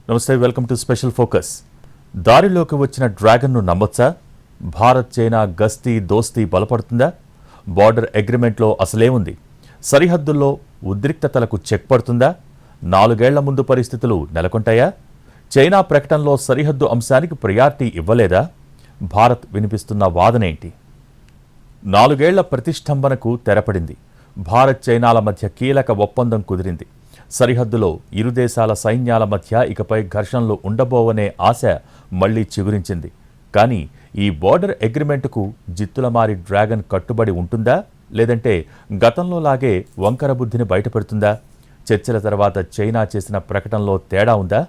నమస్తే, welcome to special focus. దారిలోకి వచ్చిన డ్రాగన్ను నమ్మొచ్చా? భారత్ చైనా గస్తీ దోస్తీ బలపడుతుందా? బార్డర్ అగ్రిమెంట్లో అసలేముంది? సరిహద్దుల్లో ఉద్రిక్తతలకు చెక్ పడుతుందా? 4 ఏళ్ల ముందు పరిస్థితులు నెలకొంటాయా? చైనా ప్రకటనలో సరిహద్దు అంశానికి ప్రయారిటీ ఇవ్వలేదా? భారత్ వినిపిస్తున్న వాదనేంటి? 4 ఏళ్ల ప్రతిష్టంభనకు తెరపడింది. భారత్ చైనాల మధ్య కీలక ఒప్పందం కుదిరింది. సరిహద్దులో ఇరు దేశాల సైన్యాల మధ్య ఇకపై ఘర్షణలు ఉండబోవనే ఆశ మళ్లీ చిగురించింది. కానీ ఈ బోర్డర్ అగ్రిమెంటుకు జిత్తులమారి డ్రాగన్ కట్టుబడి ఉంటుందా, లేదంటే గతంలో లాగే వంకర బుద్ధిని బయటపెడుతుందా? చర్చల తర్వాత చైనా చేసిన ప్రకటనలో తేడా ఉందా?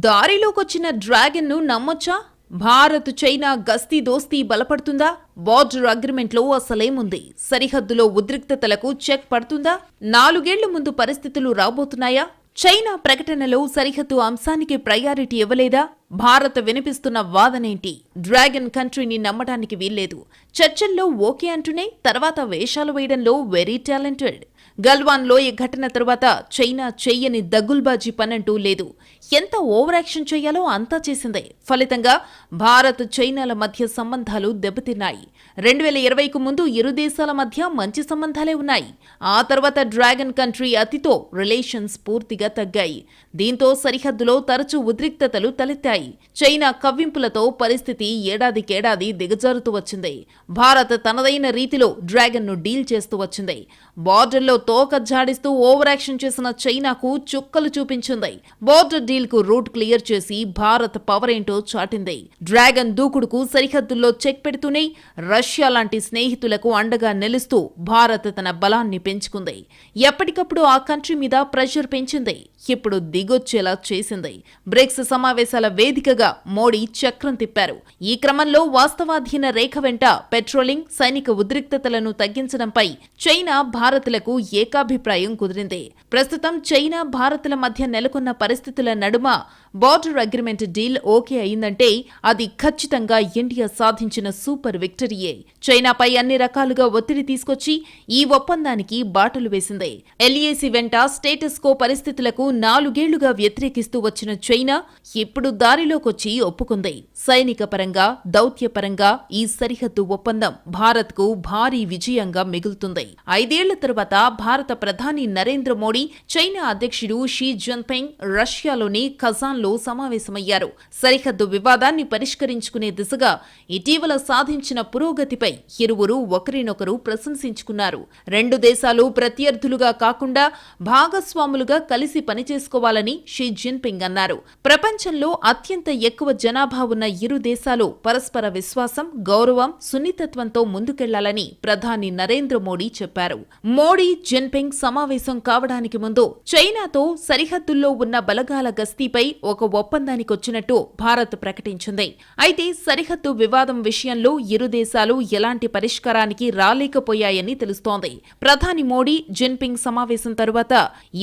దారిలోకొచ్చిన డ్రాగన్ను నమ్మొచ్చా? భారత్ చైనా గస్తీ దోస్తీ బలపడుతుందా? బార్డర్ అగ్రిమెంట్లో అసలేముంది? సరిహద్దులో ఉద్రిక్తతలకు చెక్ పడుతుందా? 4 ఏళ్ల ముందు పరిస్థితులు రాబోతున్నాయా? చైనా ప్రకటనలో సరిహద్దు అంశానికి ప్రయారిటీ ఇవ్వలేదా? భారత్ వినిపిస్తున్న వాదనేంటి? డ్రాగన్ కంట్రీని నమ్మడానికి వీల్లేదు. చర్చల్లో ఓకే అంటూనే తర్వాత వేషాలు వేయడంలో వెరీ టాలెంటెడ్. గల్వాన్ లోయ ఘటన తరువాత చైనా చెయ్యని దగుల్బాజీ పనంటూ లేదు. ఎంత ఓవర్ యాక్షన్ చేయాలో అంతా చేసిందే. ఫలితంగా భారత్ చైనాల మధ్య సంబంధాలు దెబ్బతిన్నాయి. 2020కు ముందు ఇరు దేశాల మధ్య మంచి సంబంధాలే ఉన్నాయి. ఆ తర్వాత డ్రాగన్ కంట్రీ అతితో రిలేషన్స్ పూర్తిగా తగ్గాయి. దీంతో సరిహద్దులో తరచూ ఉద్రిక్తతలు తలెత్తాయి. చైనా కవ్వింపులతో పరిస్థితి ఏడాదికేడాది దిగజారుతూ వచ్చింది. భారత్ తనదైన రీతిలో డ్రాగన్ ను డీల్ చేస్తూ వచ్చింది. బార్డర్లో తోక జాడిస్తూ ఓవర్ యాక్షన్ చేసిన చైనాకు చుక్కలు చూపించింది. బోర్డర్ డీల్ కు రూట్ క్లియర్ చేసి భారత్ పవర్ ఏంటో చాటింది. డ్రాగన్ దూకుడుకు సరిహద్దుల్లో చెక్ పెడుతూనే రష్యా లాంటి స్నేహితులకు అండగా నిలుస్తూ భారత్ తన బలాన్ని పెంచుకుంది. ఎప్పటికప్పుడు ఆ కంట్రీ మీద ప్రెషర్ పెంచింది. ఇప్పుడు దిగొచ్చేలా చేసింది. బ్రిక్స్ సమావేశాల వేదికగా మోడీ చక్రం తిప్పారు. ఈ క్రమంలో వాస్తవాధీన రేఖ వెంట పెట్రోలింగ్, సైనిక ఉద్రిక్తతలను తగ్గించడంపై చైనా భారత్లకు ఏకాభిప్రాయం కుదిరింది. ప్రస్తుతం చైనా భారత్ల మధ్య నెలకొన్న పరిస్థితుల నడుమ బార్డర్ అగ్రిమెంట్ డీల్ ఓకే అయిందంటే అది ఖచ్చితంగా ఇండియా సాధించిన సూపర్ విక్టరీయే. చైనాపై అన్ని రకాలుగా ఒత్తిడి తీసుకొచ్చి ఈ ఒప్పందానికి బాటలు వేసింది. ఎల్ఏసీ వెంట స్టేటస్ కో పరిస్థితులకు 4 ఏళ్లుగా వ్యతిరేకిస్తూ వచ్చిన చైనా ఇప్పుడు దారిలోకొచ్చి ఒప్పుకుంది. సైనిక పరంగా, దౌత్యపరంగా ఈ సరిహద్దు ఒప్పందం భారత్కు భారీ విజయంగా మిగులుతుంది. 5 ఏళ్ల తరువాత భారత ప్రధాని నరేంద్ర మోడీ, చైనా అధ్యక్షుడు షీ జిన్పింగ్ రష్యాలోని కజాన్లో సమావేశమయ్యారు. సరిహద్దు వివాదాన్ని పరిష్కరించుకునే దిశగా ఇటీవల సాధించిన పురోగతిపై ఇరువురు ఒకరినొకరు ప్రశంసించుకున్నారు. 2 దేశాలు ప్రత్యర్థులుగా కాకుండా భాగస్వాములుగా కలిసి పనిచేసుకోవాలని షీ జిన్పింగ్ అన్నారు. ప్రపంచంలో అత్యంత ఎక్కువ జనాభా ఉన్న ఇరు దేశాలు పరస్పర విశ్వాసం, గౌరవం, సున్నితత్వంతో ముందుకెళ్లాలని ప్రధాని నరేంద్ర మోడీ చెప్పారు. మోడీ, జిన్పింగ్ సమావేశం కావడానికి ముందు చైనాతో సరిహద్దుల్లో ఉన్న బలగాల గస్తీపై ఒక ఒప్పందానికొచ్చినట్టు భారత్ ప్రకటించింది. అయితే సరిహద్దు వివాదం విషయంలో ఇరు దేశాలు ఎలాంటి పరిష్కారానికి రాలేకపోయాయని తెలుస్తోంది. ప్రధాని మోడీ, జిన్పింగ్ సమావేశం తరువాత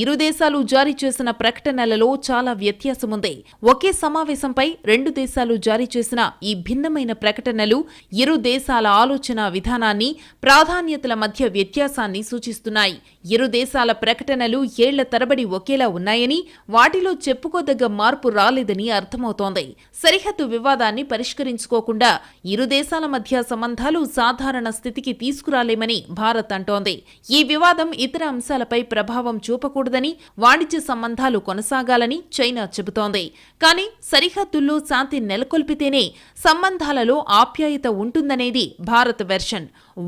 ఇరు దేశాలు జారీ చేసిన ప్రకటనలలో చాలా వ్యత్యాసముంది. ఒకే సమావేశంపై 2 దేశాలు జారీ చేసిన ఈ భిన్నమైన ప్రకటనలు ఇరు దేశాల ఆలోచన విధానాన్ని, ప్రాధాన్యతల మధ్య వ్యత్యాసాన్ని సూచిస్తున్నాయి. ఇరు దేశాల ప్రకటనలు ఏళ్ల తరబడి ఒకేలా ఉన్నాయని, వాటిలో చెప్పుకోదగ్గ మార్పు రాలేదని అర్థమవుతోంది. సరిహద్దు వివాదాన్ని పరిష్కరించుకోకుండా ఇరు దేశాల మధ్య సంబంధాలు సాధారణ స్థితికి తీసుకురాలేమని భారత్ అంటోంది. ఈ వివాదం ఇతర అంశాలపై ప్రభావం చూపకూడదని, వాణిజ్య సంబంధాలు కొనసాగాలని చైనా చెబుతోంది. కానీ సరిహద్దుల్లో శాంతి నెలకొల్పితేనే సంబంధాలలో ఆప్యాయత ఉంటుందనేది భారత్ వెర్షన్.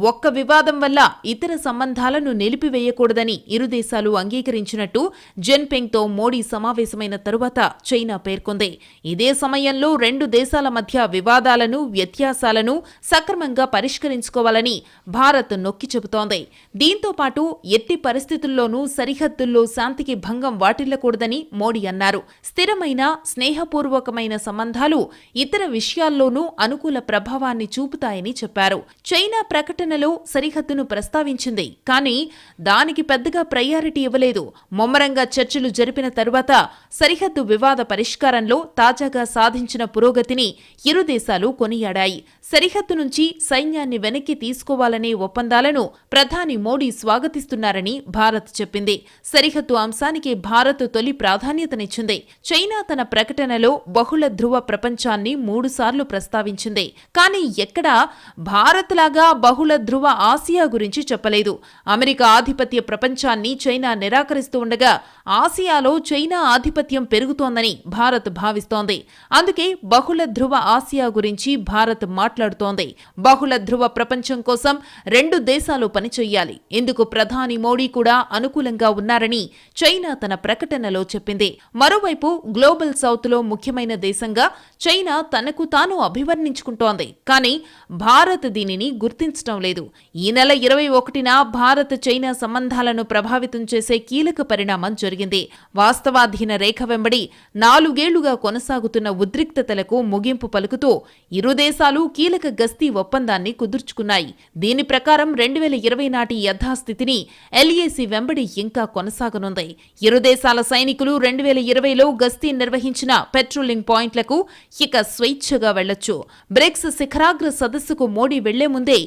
ఒక్క వివాదం వల్ల ఇతర సంబంధాలను నిలిపివేయకూడదని ఇరు దేశాలు అంగీకరించినట్టు జిన్పింగ్ తో మోడీ సమావేశమైన తరువాత చైనా పేర్కొంది. ఇదే సమయంలో 2 దేశాల మధ్య వివాదాలను, వ్యత్యాసాలను సక్రమంగా పరిష్కరించుకోవాలని భారత్ నొక్కి చెబుతోంది. దీంతో పాటు ఎట్టి పరిస్థితుల్లోనూ సరిహద్దుల్లో శాంతికి భంగం వాటిల్లకూడదని మోడీ అన్నారు. స్థిరమైన, స్నేహపూర్వకమైన సంబంధాలు ఇతర విషయాల్లోనూ అనుకూల ప్రభావాన్ని చూపుతాయని చెప్పారు. చైనా ప్రకటన ప్రకటనలో సరిహద్దును ప్రస్తావించింది. కానీ దానికి పెద్దగా ప్రయారిటీ ఇవ్వలేదు. ముమ్మరంగా చర్చలు జరిపిన తరువాత సరిహద్దు వివాద పరిష్కారంలో తాజాగా సాధించిన పురోగతిని ఇరు దేశాలు కొనియాడాయి. సరిహద్దు నుంచి సైన్యాన్ని వెనక్కి తీసుకోవాలనే ఒప్పందాలను ప్రధాని మోడీ స్వాగతిస్తున్నారని భారత్ చెప్పింది. సరిహద్దు అంశానికి భారత్ తొలి ప్రాధాన్యతనిచ్చింది. చైనా తన ప్రకటనలో బహుళ ధృవ ప్రపంచాన్ని 3 సార్లు ప్రస్తావించింది. కానీ ఎక్కడా భారత్ లాగా బహుళ ధృవ ఆసియా గురించి చెప్పలేదు. అమెరికా ఆధిపత్య ప్రపంచాన్ని చైనా నిరాకరిస్తూ ఉండగా ఆసియాలో చైనా ఆధిపత్యం పెరుగుతోందని భారత్ భావిస్తోంది. అందుకే బహుళ ధృవ ఆసియా గురించి భారత్ మాట్లాడుతోంది. బహుళ ధృవ ప్రపంచం కోసం 2 దేశాలు పనిచేయాలి. ఇందుకు ప్రధాని మోడీ కూడా అనుకూలంగా ఉన్నారని చైనా తన ప్రకటనలో చెప్పింది. మరోవైపు గ్లోబల్ సౌత్ లో ముఖ్యమైన దేశంగా చైనా తనకు తాను అభివర్ణించుకుంటోంది. కానీ భారత్ దీనిని గుర్తించడం లేదు. ఈ నెల 21న భారత్ చైనా సంబంధాలను ప్రభావితం చేసే కీలక పరిణామం జరిగింది. వాస్తవాధీన రేఖ వెంబడి 4 ఏళ్లుగా కొనసాగుతున్న ఉద్రిక్తతలకు ముగింపు పలుకుతూ ఇరు దేశాలు కీలక గస్తీ ఒప్పందాన్ని కుదుర్చుకున్నాయి. దీని ప్రకారం 2020 నాటి యథాస్థితిని ఎల్ఏసీ వెంబడి ఇంకా కొనసాగనుంది. ఇరు దేశాల సైనికులు 2020లో గస్తీ నిర్వహించిన పెట్రోలింగ్ పాయింట్లకు ఇక స్వేచ్ఛగా వెళ్లొచ్చు. బ్రిక్స్ శిఖరాగ్ర సదస్సుకు మోడీ వెళ్లే ముందే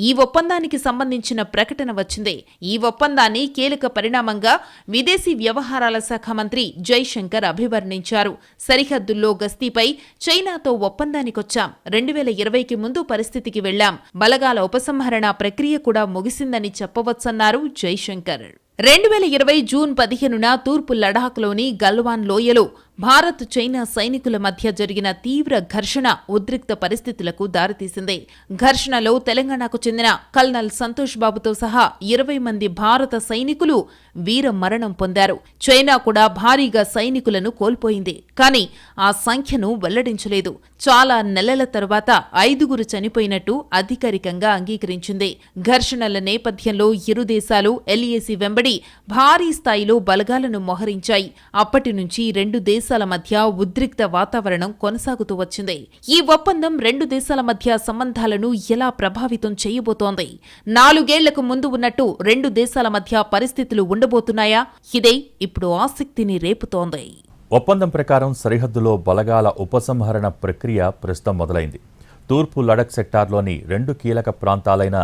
ఈ ఒప్పందానికి సంబంధించిన ప్రకటన వచ్చింది. ఈ ఒప్పందాన్ని కీలక పరిణామంగా విదేశీ వ్యవహారాల శాఖ మంత్రి జైశంకర్ అభివర్ణించారు. సరిహద్దుల్లో గస్తీపై చైనాతో ఒప్పందానికొచ్చాం. 2020కి ముందు పరిస్థితికి వెళ్లాం. బలగాల ఉపసంహరణ ప్రక్రియ కూడా ముగిసిందని చెప్పవచ్చన్నారు జైశంకర్. 2020 జూన్ 15న తూర్పు లడాఖ్లోని గల్వాన్ లోయలో భారత్ చైనా సైనికుల మధ్య జరిగిన తీవ్ర ఘర్షణ ఉద్రిక్త పరిస్థితులకు దారితీసింది. ఘర్షణలో తెలంగాణకు చెందిన కల్నల్ సంతోష్ బాబుతో సహా 20 మంది భారత సైనికులు వీర మరణం పొందారు. చైనా కూడా భారీగా సైనికులను కోల్పోయింది. కానీ ఆ సంఖ్యను వెల్లడించలేదు. చాలా నెలల తరువాత 5గురు చనిపోయినట్టు అధికారికంగా అంగీకరించింది. ఘర్షణల నేపథ్యంలో ఇరు దేశాలు ఎల్ఏసీ వెంబడి భారీ స్థాయిలో బలగాలను మోహరించాయి. అప్పటి నుంచి 2 దేశాల మధ్య ఉద్రిక్త వాతావరణం కొనసాగుతూ వచ్చింది. ఈ ఒప్పందం 2 దేశాల మధ్య సంబంధాలను ఎలా ప్రభావితం చేయబోతోంది? 4 ఏళ్లకు ముందు ఉన్నట్టు 2 దేశాల మధ్య పరిస్థితులు ఉండబోతున్నాయా? ఇదే ఇప్పుడు ఆసక్తిని రేపుతోంది. ఒప్పందం ప్రకారం సరిహద్దులో బలగాల ఉపసంహరణ ప్రక్రియ ప్రస్తుతం మొదలైంది. తూర్పు లడక్ సెక్టార్లోని 2 కీలక ప్రాంతాలైన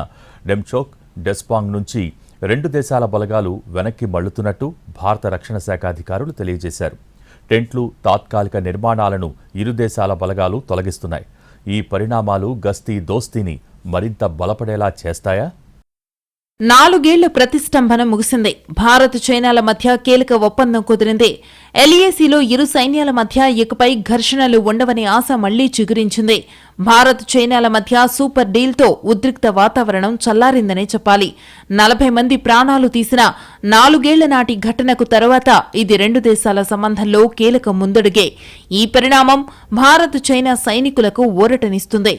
డెమ్చోక్, డెస్పాంగ్ నుంచి 2 దేశాల బలగాలు వెనక్కి మళ్లుతున్నట్టు భారత రక్షణ శాఖ అధికారులు తెలియజేశారు. టెంట్లు, తాత్కాలిక నిర్మాణాలను ఇరు దేశాల బలగాలు తొలగిస్తున్నాయి. ఈ పరిణామాలు గస్తీ దోస్తీని మరింత బలపడేలా చేస్తాయా? 4 ఏళ్ల ప్రతిష్టంభన ముగిసింది. భారత్ చైనాల మధ్య కీలక ఒప్పందం కుదిరింది. ఎల్ఏసీలో ఇరు సైన్యాల మధ్య ఇకపై ఘర్షణలు ఉండవని ఆశ మళ్లీ చిగురించింది. భారత్ చైనాల మధ్య సూపర్ డీల్తో ఉద్రిక్త వాతావరణం చల్లారిందనే చెప్పాలి. 40 మంది ప్రాణాలు తీసిన 4 ఏళ్ల నాటి ఘటనకు తర్వాత ఇది 2 దేశాల సంబంధంలో కీలక ముందడుగే. ఈ పరిణామం భారత్ చైనా సైనికులకు ఊరటనిస్తుంది.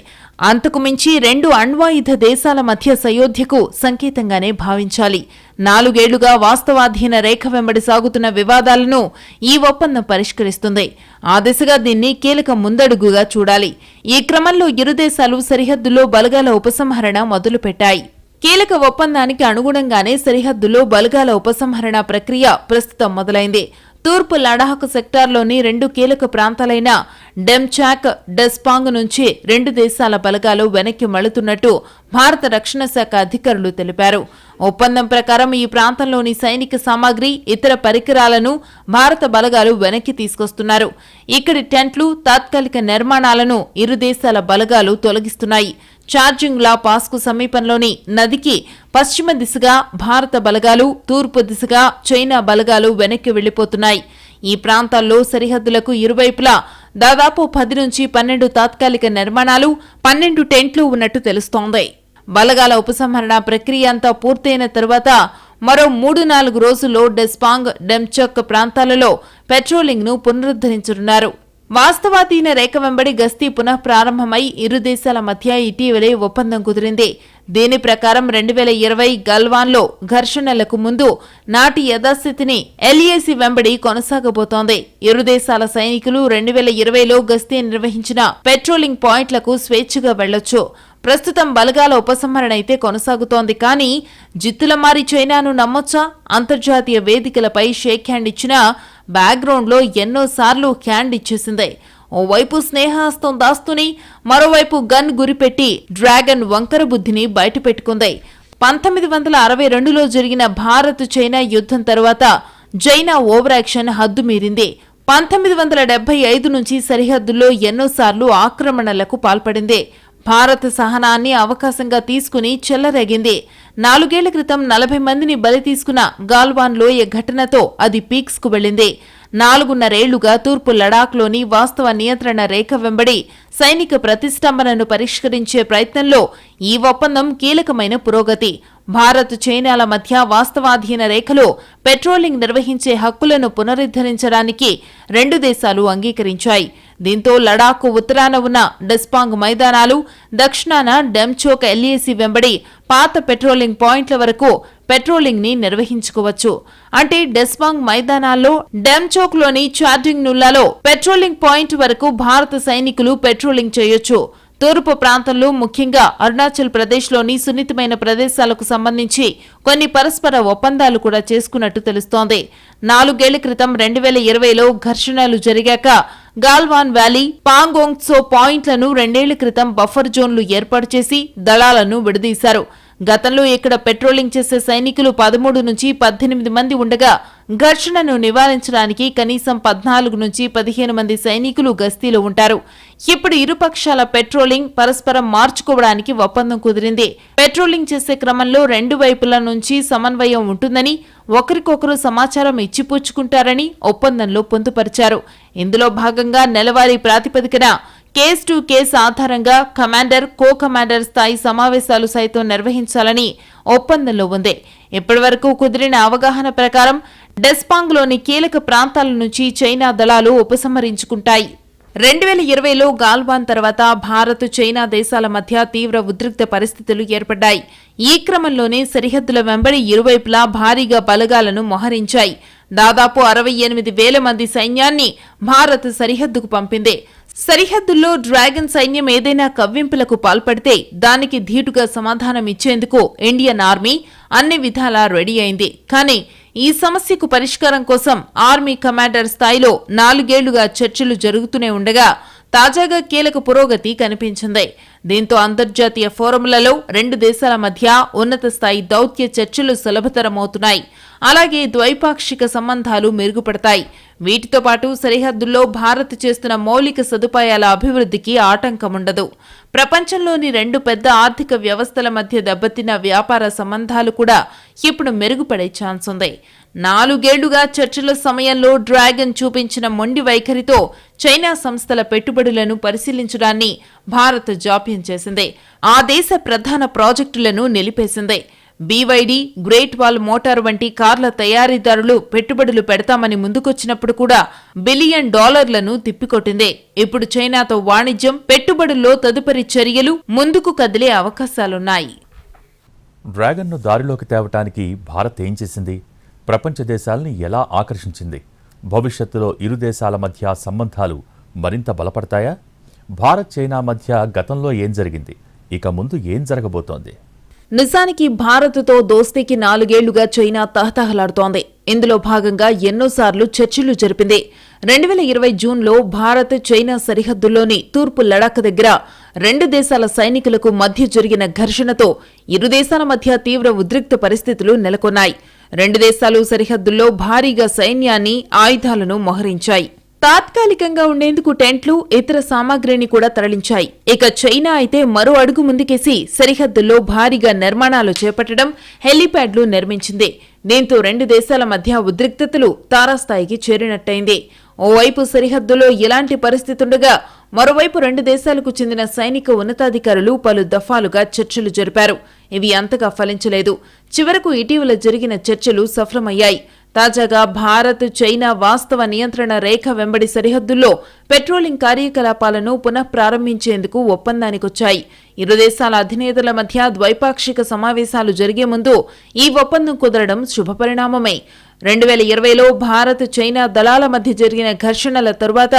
అంతకు మించి 2 అణ్వాయుధ దేశాల మధ్య సయోధ్యకు సంకేతంగానే భావించాలి. 4 ఏళ్లుగా వాస్తవాధీన రేఖ వెంబడి సాగుతున్న వివాదాలను ఈ ఒప్పందం పరిష్కరిస్తుంది. ఆ దిశగా దీన్ని కీలక ముందడుగుగా చూడాలి. ఈ క్రమంలో ఇరు దేశాలు సరిహద్దులో బలగాల ఉపసంహరణ మొదలుపెట్టాయి. కీలక ఒప్పందానికి అనుగుణంగానే సరిహద్దులో బలగాల ఉపసంహరణ ప్రక్రియ ప్రస్తుతం మొదలైంది. తూర్పు లడాఖ్ సెక్టార్లోని 2 కీలక ప్రాంతాలైన డెమ్చాక్, డెస్పాంగ్ నుంచి 2 దేశాల బలగాలు వెనక్కి మళ్లుతున్నట్టు భారత రక్షణ శాఖ అధికారులు తెలిపారు. ఒప్పందం ప్రకారం ఈ ప్రాంతంలోని సైనిక సామాగ్రి, ఇతర పరికరాలను భారత బలగాలు వెనక్కి తీసుకొస్తున్నారు. ఇక్కడి టెంట్లు, తాత్కాలిక నిర్మాణాలను ఇరు దేశాల బలగాలు తొలగిస్తున్నాయి. చార్జింగ్ లా పాస్కు సమీపంలోని నదికి పశ్చిమ దిశగా భారత బలగాలు, తూర్పు దిశగా చైనా బలగాలు వెనక్కి వెళ్లిపోతున్నాయి. ఈ ప్రాంతాల్లో సరిహద్దులకు ఇరువైపులా దాదాపు 10 నుంచి 12 తాత్కాలిక నిర్మాణాలు, 12 టెంట్లు ఉన్నట్టు తెలుస్తోంది. బలగాల ఉపసంహరణ ప్రక్రియ అంతా పూర్తయిన తరువాత మరో 3-4 రోజుల్లో డెస్పాంగ్, డెమ్చక్ ప్రాంతాలలో పెట్రోలింగ్ను పునరుద్ధరించనున్నారు. వాస్తవాధీన రేఖ వెంబడి గస్తీ పునః ప్రారంభమై ఇరు దేశాల మధ్య ఇటీవలే ఒప్పందం కుదిరింది. దీని ప్రకారం 2020 గల్వాన్లో ఘర్షణలకు ముందు నాటి యథాస్థితిని ఎల్ఏసీ వెంబడి కొనసాగబోతోంది. ఇరు దేశాల సైనికులు 2020లో గస్తీ నిర్వహించిన పెట్రోలింగ్ పాయింట్లకు స్వేచ్ఛగా వెళ్లొచ్చు. ప్రస్తుతం బలగాల ఉపసంహరణ అయితే కొనసాగుతోంది. కానీ జిత్తులమారి చైనాను నమ్మొచ్చా? అంతర్జాతీయ వేదికలపై షేక్ హ్యాండ్ ఇచ్చినా బ్యాక్గ్రౌండ్లో ఎన్నోసార్లు హ్యాండ్ ఇచ్చేసిందే. ఓవైపు స్నేహాస్తం దాస్తూని మరోవైపు గన్ గురిపెట్టి డ్రాగన్ వంకర బుద్ధిని బయటపెట్టుకుంది. 1962లో జరిగిన భారత్ చైనా యుద్ధం తర్వాత చైనా ఓవర్ యాక్షన్ హద్దు మీరింది. 1975 నుంచి సరిహద్దుల్లో ఎన్నోసార్లు ఆక్రమణలకు పాల్పడింది. భారత సహనాన్ని అవకాశంగా తీసుకుని చెల్లరేగింది. 4 ఏళ్ల క్రితం 40 మందిని బలి తీసుకున్న గాల్వాన్ లోయ ఘటనతో అది పీక్స్ కు వెళ్లింది. 4.5 ఏళ్లుగా తూర్పు లడాఖ్లోని వాస్తవ నియంత్రణ రేఖ వెంబడి సైనిక ప్రతిష్టంభనను పరిష్కరించే ప్రయత్నంలో ఈ ఒప్పందం కీలకమైన పురోగతి. భారత్ చైనాల మధ్య వాస్తవాధీన రేఖలో పెట్రోలింగ్ నిర్వహించే హక్కులను పునరుద్ధరించడానికి 2 దేశాలు అంగీకరించాయి. దీంతో లడాక్ ఉత్తరాన ఉన్న డెస్పాంగ్ మైదానాలు, దక్షిణాన డెమ్చోక్ ఎల్ఏసీ వెంబడి పాత పెట్రోలింగ్ పాయింట్ల వరకు పెట్రోలింగ్ ని నిర్వహించుకోవచ్చు. అంటే డెస్పాంగ్ మైదానాల్లో, డెమ్చోక్ లోని చార్జింగ్ నుల్లాలో పెట్రోలింగ్ పాయింట్ వరకు భారత సైనికులు పెట్రోలింగ్ చేయొచ్చు. తూర్పు ప్రాంతంలో ముఖ్యంగా అరుణాచల్ ప్రదేశ్లోని సున్నితమైన ప్రదేశాలకు సంబంధించి కొన్ని పరస్పర ఒప్పందాలు కూడా చేసుకున్నట్టు తెలుస్తోంది. 4 ఏళ్ల క్రితం 2020లో ఘర్షణలు జరిగాక గాల్వాన్ వ్యాలీ, పాంగోంగ్ త్సో పాయింట్లను 2 ఏళ్ల క్రితం బఫర్ జోన్లు ఏర్పాటు చేసి దళాలను విడదీశారు. గతంలో ఇక్కడ పెట్రోలింగ్ చేసే సైనికులు 13 నుంచి 18 మంది ఉండగా ఘర్షణను నివారించడానికి కనీసం 14 నుంచి 15 మంది సైనికులు గస్తీలో ఉంటారు. ఇప్పుడు ఇరుపక్షాల పెట్రోలింగ్ పరస్పరం మార్చుకోవడానికి ఒప్పందం కుదిరింది. పెట్రోలింగ్ చేసే క్రమంలో 2 వైపుల నుంచి సమన్వయం ఉంటుందని, ఒకరికొకరు సమాచారం ఇచ్చిపుచ్చుకుంటారని ఒప్పందంలో పొందుపరిచారు. ఇందులో భాగంగా నెలవారీ ప్రాతిపదికన కేస్ టు కేస్ ఆధారంగా కమాండర్, కో కమాండర్ స్థాయి సమావేశాలు సైతం నిర్వహించాలని ఒప్పందంలో ఉంది. ఇప్పటివరకు కుదిరిన అవగాహన ప్రకారం డెస్పాంగ్లోని కీలక ప్రాంతాల నుంచి చైనా దళాలు ఉపసంహరించుకుంటాయి. 2020లో గాల్వాన్ తర్వాత భారత్, చైనా దేశాల మధ్య తీవ్ర ఉద్రిక్త పరిస్థితులు ఏర్పడ్డాయి. ఈ క్రమంలోనే సరిహద్దుల వెంబడి ఇరువైపులా భారీగా బలగాలను మోహరించాయి. దాదాపు 68,000 మంది సైన్యాన్ని భారత్ సరిహద్దుకు పంపింది. సరిహద్దుల్లో డ్రాగన్ సైన్యం ఏదైనా కవ్వింపులకు పాల్పడితే దానికి ధీటుగా సమాధానం ఇచ్చేందుకు ఇండియన్ ఆర్మీ అన్ని విధాలా రెడీ అయింది. కానీ ఈ సమస్యకు పరిష్కారం కోసం ఆర్మీ కమాండర్ స్థాయిలో 4 ఏళ్లుగా చర్చలు జరుగుతూనే ఉండగా తాజాగా కీలక పురోగతి కనిపించింది. దీంతో అంతర్జాతీయ ఫోరంలలో 2 దేశాల మధ్య ఉన్నత స్థాయి దౌత్య చర్చలు సులభతరమవుతున్నాయి. అలాగే ద్వైపాక్షిక సంబంధాలు మెరుగుపడతాయి. వీటితో పాటు సరిహద్దుల్లో భారత్ చేస్తున్న మౌలిక సదుపాయాల అభివృద్ధికి ఆటంకముండదు. ప్రపంచంలోని 2 పెద్ద ఆర్థిక వ్యవస్థల మధ్య దెబ్బతిన్న వ్యాపార సంబంధాలు కూడా ఇప్పుడు మెరుగుపడే ఛాన్స్ ఉంది. 4 ఏళ్లుగా చర్చల సమయంలో డ్రాగన్ చూపించిన మొండి వైఖరితో చైనా సంస్థల పెట్టుబడులను పరిశీలించడాన్ని భారత్ జాప్యం చేసింది. ఆ దేశ ప్రధాన ప్రాజెక్టులను నిలిపేసింది. BYD, గ్రేట్ వాల్ మోటార్ వంటి కార్ల తయారీదారులు పెట్టుబడులు పెడతామని ముందుకొచ్చినప్పుడు కూడా $1 బిలియన్ తిప్పికొట్టింది. ఇప్పుడు చైనాతో వాణిజ్యం, పెట్టుబడుల్లో తదుపరి చర్యలు ముందుకు కదిలే అవకాశాలున్నాయి. డ్రాగన్ను దారిలోకి తేవటానికి భారత్ ఏం చేసింది? ప్రపంచ దేశాలను ఎలా ఆకర్షించింది? భవిష్యత్తులో ఇరు దేశాల మధ్య సంబంధాలు మరింత బలపడతాయా? భారత్, చైనా మధ్య గతంలో ఏం జరిగింది? ఇక ముందు ఏం జరగబోతోంది? నిజానికి భారత్తో దోస్తీకి 4 ఏళ్లుగా చైనా తహతహలాడుతోంది. ఇందులో భాగంగా ఎన్నోసార్లు చర్చలు జరిపింది. 2020 జూన్లో భారత్, చైనా సరిహద్దుల్లోని తూర్పు లడాక్ దగ్గర 2 దేశాల సైనికులకు మధ్య జరిగిన ఘర్షణతో ఇరు దేశాల మధ్య తీవ్ర ఉద్రిక్త పరిస్థితులు నెలకొన్నాయి. 2 దేశాలు సరిహద్దుల్లో భారీగా సైన్యాన్ని, ఆయుధాలను మోహరించాయి. తాత్కాలికంగా ఉండేందుకు టెంట్లు, ఇతర సామాగ్రిని కూడా తరలించాయి. ఇక చైనా అయితే మరో అడుగు ముందుకేసి సరిహద్దుల్లో భారీగా నిర్మాణాలు చేపట్టడం, హెలీప్యాడ్లు నిర్మించింది. దీంతో 2 దేశాల మధ్య ఉద్రిక్తతలు తారాస్థాయికి చేరినట్టయింది. ఓవైపు సరిహద్దులో ఇలాంటి పరిస్థితుండగా మరోవైపు 2 దేశాలకు చెందిన సైనిక ఉన్నతాధికారులు పలు దఫాలుగా చర్చలు జరిపారు. ఇవి అంతగా ఫలించలేదు. చివరకు ఇటీవల జరిగిన చర్చలు సఫలమయ్యాయి. తాజాగా భారత్, చైనా వాస్తవ నియంత్రణ రేఖ వెంబడి సరిహద్దుల్లో పెట్రోలింగ్ కార్యకలాపాలను పునఃప్రారంభించేందుకు ఒప్పందానికొచ్చాయి. ఇరు దేశాల అధినేతల మధ్య ద్వైపాక్షిక సమావేశాలు జరిగే ముందు ఈ ఒప్పందం కుదరడం శుభపరిణామమే. 2020లో భారత్ చైనా దళాల మధ్య జరిగిన ఘర్షణల తరువాత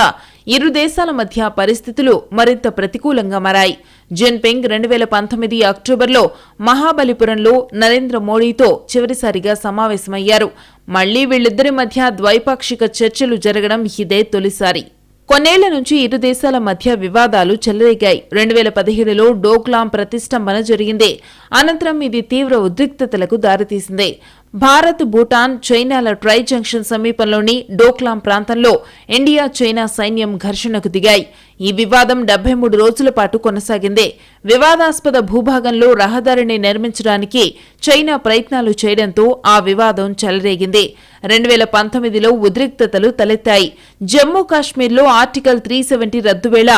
ఇరు దేశాల మధ్య పరిస్థితులు మరింత ప్రతికూలంగా మారాయి. జిన్పింగ్ 2019 అక్టోబర్లో మహాబలిపురంలో నరేంద్ర మోడీతో చివరిసారిగా సమావేశమయ్యారు. మళ్లీ వీళ్లిద్దరి మధ్య ద్వైపాక్షిక చర్చలు జరగడం ఇదే తొలిసారి. కొన్నేళ్ల నుంచి ఇరు దేశాల మధ్య వివాదాలు చెలరేగాయి. 2017లో డోక్లాం ప్రతిష్టంభన జరిగింది. అనంతరం ఇది తీవ్ర ఉద్రిక్తతలకు దారితీసింది. భారత్, భూటాన్, చైనాల ట్రై జంక్షన్ సమీపంలోని డోక్లాం ప్రాంతంలో ఇండియా, చైనా సైన్యం ఘర్షణకు దిగాయి. ఈ వివాదం 73 రోజుల పాటు కొనసాగింది. వివాదాస్పద భూభాగంలో రహదారిని నిర్మించడానికి చైనా ప్రయత్నాలు చేయడంతో ఆ వివాదం చెలరేగింది. 2019లో ఉద్రిక్తతలు తలెత్తాయి. జమ్మూ కాశ్మీర్లో ఆర్టికల్ 370 రద్దువేళ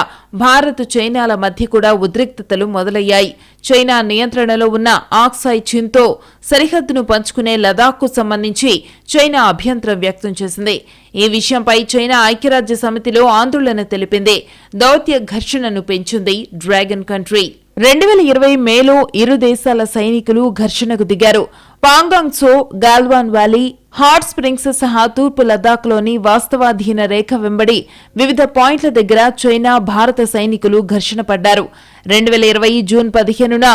భారత్, చైనాల మధ్య కూడా ఉద్రిక్తతలు మొదలయ్యాయి. చైనా నియంత్రణలో ఉన్న ఆక్సాయ్ చిన్తో సరిహద్దును పంచుకునే లదాఖ్కు సంబంధించి చైనా అభ్యంతరం వ్యక్తం చేసింది. ఈ విషయంపై చైనా ఐక్యరాజ్య సమితిలో ఆందోళన తెలిపింది. దౌత్య ఘర్షణను పెంచింది డ్రాగన్ కంట్రీ. 2020 మేలో ఇరు దేశాల సైనికులు ఘర్షణకు దిగారు. Pangong so, Galwan valley, hot springs సహా తూర్పు లద్దాఖ్లోని వాస్తవాధీన రేఖ వెంబడి వివిధ పాయింట్ల దగ్గర చైనా, భారత సైనికులు ఘర్షణ పడ్డారు. 2020 జూన్ 15న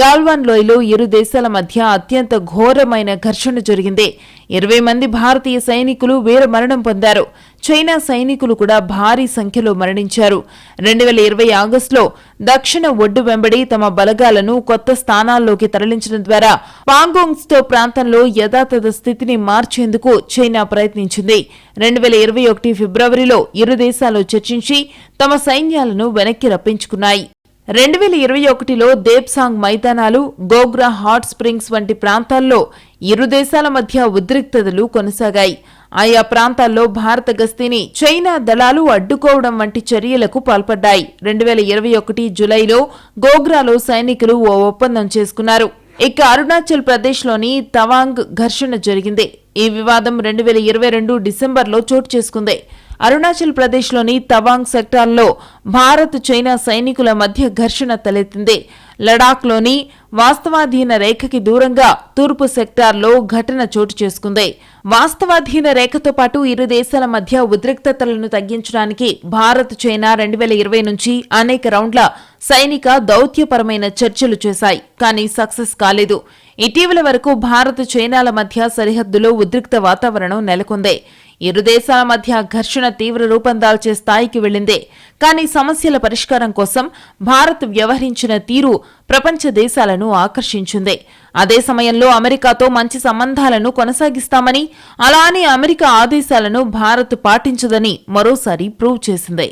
గాల్వాన్ లోయలో ఇరు దేశాల మధ్య అత్యంత ఘోరమైన ఘర్షణ జరిగింది. 20 మంది భారతీయ సైనికులు వీరమరణం పొందారు. చైనా సైనికులు కూడా భారీ సంఖ్యలో మరణించారు. 2020 ఆగస్టులో దక్షిణ ఒడ్డు వెంబడి తమ బలగాలను కొత్త స్థానాల్లోకి తరలించడం ద్వారా పాంగోంగ్ తో ప్రాంతంలో యథాతథ స్థితిని మార్చేందుకు చైనా ప్రయత్నించింది. 2021 ఫిబ్రవరిలో ఇరు దేశాలు చర్చించి తమ సైన్యాలను వెనక్కి రప్పించుకున్నాయి. 2021లో దేబ్సాంగ్ మైదానాలు, గోగ్రా హాట్ స్ప్రింగ్స్ వంటి ప్రాంతాల్లో ఇరు దేశాల మధ్య ఉద్రిక్తతలు కొనసాగాయి. ఆయా ప్రాంతాల్లో భారత గస్తీని చైనా దళాలు అడ్డుకోవడం వంటి చర్యలకు పాల్పడ్డాయి. 2021 జులైలో గోగ్రాలో సైనికులు ఓ ఒప్పందం చేసుకున్నారు. ఇక అరుణాచల్ ప్రదేశ్లోని తవాంగ్ ఘర్షణ జరిగింది. ఈ వివాదం 2022 డిసెంబర్లో చోటు చేసుకుంది. అరుణాచల్ ప్రదేశ్లోని తవాంగ్ సెక్టార్లో భారత్, చైనా సైనికుల మధ్య ఘర్షణ తలెత్తింది. లడాఖ్లోని వాస్తవాధీన రేఖకి దూరంగా తూర్పు సెక్టార్లో ఘటన చోటు చేసుకుంది. వాస్తవాధీన రేఖతో పాటు ఇరు దేశాల మధ్య ఉద్రిక్తతలను తగ్గించడానికి భారత్, చైనా 2020 నుంచి అనేక రౌండ్ల సైనిక, దౌత్యపరమైన చర్చలు చేశాయి. కానీ సక్సెస్ కాలేదు. ఇటీవల వరకు భారత్, చైనాల మధ్య సరిహద్దులో ఉద్రిక్త వాతావరణం నెలకొంది. ఇరు దేశాల మధ్య ఘర్షణ తీవ్ర రూపం దాల్చే స్థాయికి వెళ్లింది. కానీ సమస్యల పరిష్కారం కోసం భారత్ వ్యవహరించిన తీరు ప్రపంచ దేశాలను ఆకర్షించింది. అదే సమయంలో అమెరికాతో మంచి సంబంధాలను కొనసాగిస్తామని, అలా అని అమెరికా ఆదేశాలను భారత్ పాటించదని మరోసారి ప్రూవ్ చేసింది.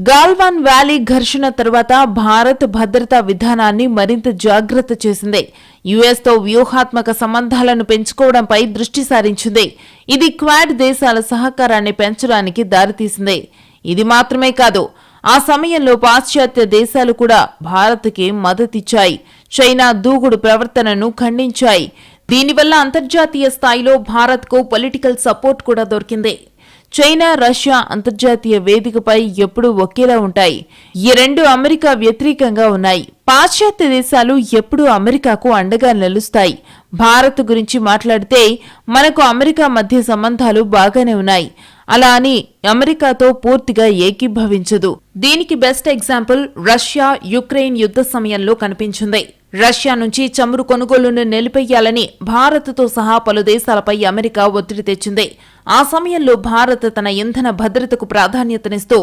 గాల్వాన్ వ్యాలీ ఘర్షణ తర్వాత భారత్ భద్రతా విధానాన్ని మరింత జాగ్రత్త చేసింది. యుఎస్తో వ్యూహాత్మక సంబంధాలను పెంచుకోవడంపై దృష్టి సారించింది. ఇది క్వాడ్ దేశాల సహకారాన్ని పెంచడానికి దారితీసింది. ఇది మాత్రమే కాదు, ఆ సమయంలో పాశ్చాత్య దేశాలు కూడా భారత్కి మద్దతిచ్చాయి. చైనా దూకుడు ప్రవర్తనను ఖండించాయి. దీనివల్ల అంతర్జాతీయ స్థాయిలో భారత్కు పొలిటికల్ సపోర్ట్ కూడా దొరికింది. చైనా, రష్యా అంతర్జాతీయ వేదికపై ఎప్పుడూ ఒకేలా ఉంటాయి. ఈ రెండు అమెరికా వ్యతిరేకంగా ఉన్నాయి. పాశ్చాత్య దేశాలు ఎప్పుడూ అమెరికాకు అండగా నిలుస్తాయి. భారత్ గురించి మాట్లాడితే మనకు అమెరికా మధ్య సంబంధాలు బాగానే ఉన్నాయి. అలా అని అమెరికాతో పూర్తిగా ఏకీభవించదు. దీనికి బెస్ట్ ఎగ్జాంపుల్ రష్యా, యుక్రెయిన్ యుద్ధ సమయంలో కనిపించింది. రష్యా నుంచి చమురు కొనుగోలును నిలిపేయాలని భారత్తో సహా పలు దేశాలపై అమెరికా ఒత్తిడి తెచ్చింది. ఆ సమయంలో భారత్ తన ఇంధన భద్రతకు ప్రాధాన్యతనిస్తూ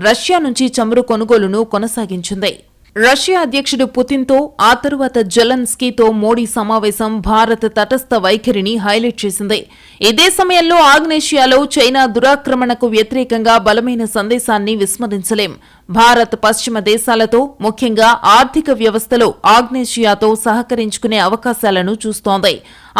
రష్యా నుంచి చమురు కొనుగోలును కొనసాగించింది. రష్యా అధ్యక్షుడు పుతిన్తో, ఆ తరువాత జెలెన్స్కీతో మోడీ సమావేశం భారత్ తటస్థ వైఖరిని హైలైట్ చేసింది. ఇదే సమయంలో ఆగ్నేషియాలో చైనా దురాక్రమణకు వ్యతిరేకంగా బలమైన సందేశాన్ని విస్మరించలేం. భారత్ పశ్చిమ దేశాలతో, ముఖ్యంగా ఆర్థిక వ్యవస్థలో ఆగ్నేషియాతో సహకరించుకునే అవకాశాలను చూస్తోంది.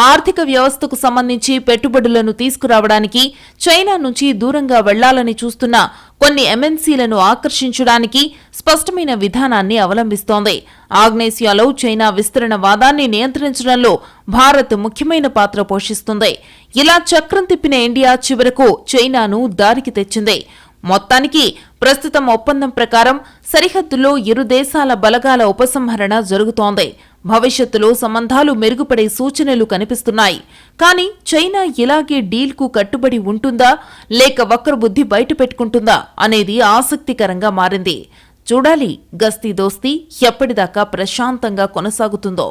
ఆర్థిక వ్యవస్థకు సంబంధించి పెట్టుబడులను తీసుకురావడానికి చైనా నుంచి దూరంగా వెళ్లాలని చూస్తున్న కొన్ని ఎంఎన్సీలను ఆకర్షించడానికి స్పష్టమైన విధానాన్ని అవలంబిస్తోంది. ఆగ్నేసియాలో చైనా విస్తరణ వాదాన్ని నియంత్రించడంలో భారత్ ముఖ్యమైన పాత్ర పోషిస్తుంది. ఇలా చక్రం తిప్పిన ఇండియా చివరకు చైనాను దారికి తెచ్చింది. మొత్తానికి ప్రస్తుతం ఒప్పందం ప్రకారం సరిహద్దులో ఇరు దేశాల బలగాల ఉపసంహరణ జరుగుతోంది. భవిష్యత్తులో సంబంధాలు మెరుగుపడే సూచనలు కనిపిస్తున్నాయి. కానీ చైనా ఇలాగే డీల్కు కట్టుబడి ఉంటుందా లేక వక్ర బుద్ధి బయటపెట్టుకుంటుందా అనేది ఆసక్తికరంగా మారింది. చూడాలి గస్తీ దోస్తీ ఎప్పటిదాకా ప్రశాంతంగా కొనసాగుతుందో.